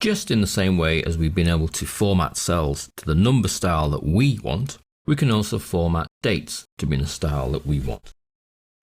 just in the same way as we've been able to format cells to the number style that we want, we can also format dates to be in a style that we want.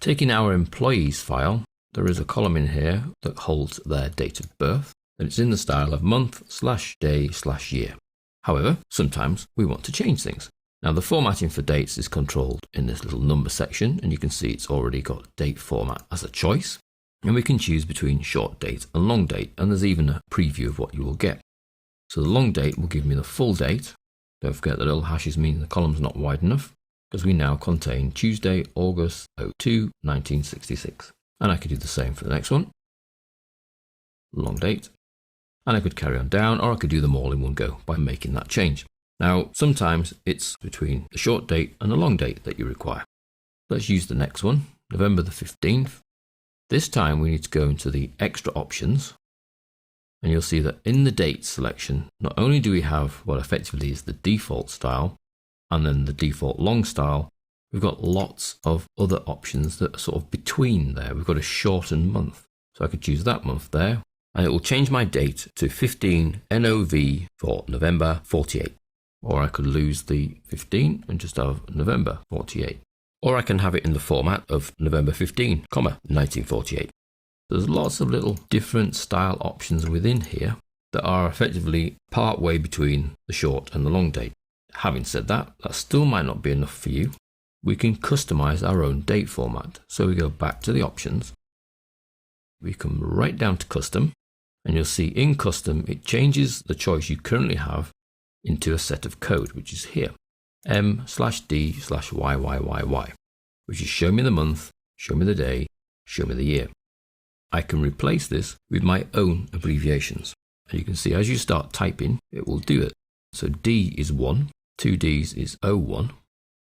Taking our employees file, there is a column in here that holds their date of birth, and it's in the style of month/day/year. However, sometimes we want to change things. Now the formatting for dates is controlled in this little number section, and you can see it's already got date format as a choice. And we can choose between short date and long date, and there's even a preview of what you will get. So the long date will give me the full date. Don't forget that little hashes mean the column's not wide enough, because we now contain Tuesday, August 02, 1966. And I could do the same for the next one. Long date. And I could carry on down, or I could do them all in one go by making that change. Now, sometimes it's between the short date and the long date that you require. Let's use the next one, November the 15th. This time we need to go into the extra options, and you'll see that in the date selection, not only do we have what effectively is the default style, and then the default long style, we've got lots of other options that are sort of between there. We've got a shortened month. So I could choose that month there, and it will change my date to 15 NOV for November 48. Or I could lose the 15 and just have November 48. Or I can have it in the format of November 15, 1948. There's lots of little different style options within here that are effectively part way between the short and the long date. Having said that, that still might not be enough for you. We can customize our own date format. So we go back to the options. We come right down to custom, and you'll see in custom, it changes the choice you currently have into a set of code, which is here, M/D/YYYY, which is show me the month, show me the day, show me the year. I can replace this with my own abbreviations. And you can see as you start typing, it will do it. So D is 1, 2 Ds is 01,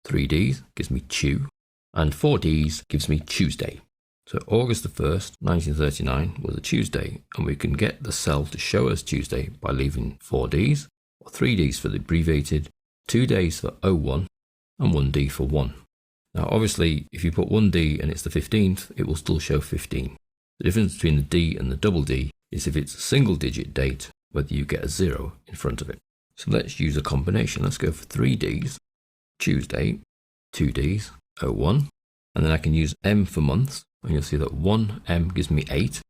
3 Ds gives me Chew, and 4 Ds gives me Tuesday. So August the 1st, 1939 was a Tuesday, and we can get the cell to show us Tuesday by leaving 4 Ds, or 3 Ds for the abbreviated, 2 Ds for 01, and 1 D for 1. Now obviously, if you put 1 D and it's the 15th, it will still show 15. The difference between the D and the double D is if it's a single digit date, whether you get a 0 in front of it. So let's use a combination. Let's go for 3 Ds, Tuesday, 2 Ds, 01, and then I can use M for months, and you'll see that 1M gives me 8,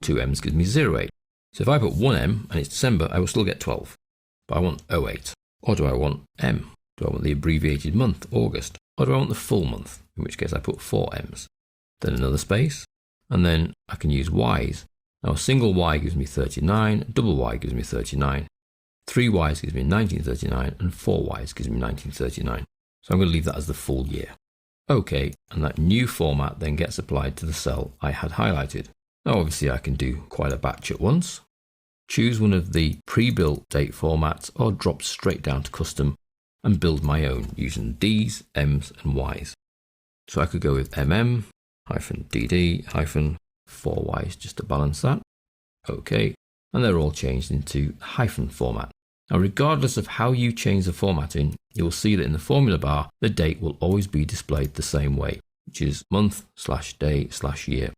2 M's gives me 08. So if I put 1M and it's December, I will still get 12. But I want 08. Or do I want M? Do I want the abbreviated month, August? Or do I want the full month? In which case I put 4 M's. Then another space, and then I can use Y's. Now a single Y gives me 39, a double Y gives me 39, 3 Y's gives me 1939, and 4 Y's gives me 1939. So I'm going to leave that as the full year. OK, and that new format then gets applied to the cell I had highlighted. Now obviously I can do quite a batch at once. Choose one of the pre-built date formats or drop straight down to custom and build my own using D's, M's and Y's. So I could go with MM-DD-4Ys just to balance that. OK, and they're all changed into hyphen format. Now regardless of how you change the formatting, you will see that in the formula bar, the date will always be displayed the same way, which is month/day/year.